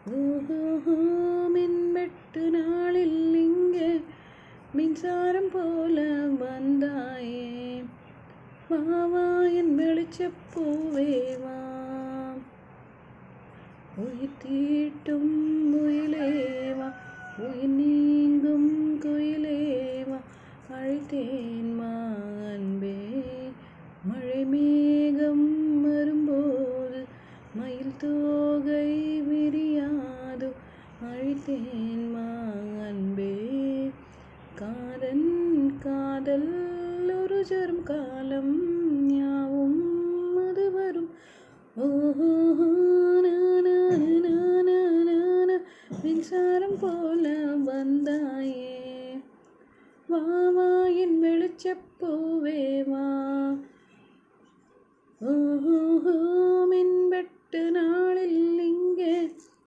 ஓஹோ மின்வெட்டு நாளில் இங்கே மின்சாரம் போல வந்தாயே, வாவா என் வெளிச்சப்பூவே வா. உயிர் தீட்டும் உயிலேவா, உயிர் நீங்கும் குயிலேவா, அழைத்தேன் மா அன்பே. மழை மேகம் வரும்போது மயில் தோகை விரியாதோ, அழைத்தேன் மா அன்பே. காதல் ஒரு ஜரும் காலம் யாவும் அது வரும். ஓஹோ மின்சாரம் போல வந்தாயே, வாவா என் வெளிச்சப்பூவே வா. ஓஹோ மின்வெட்டு நாளில் இங்கே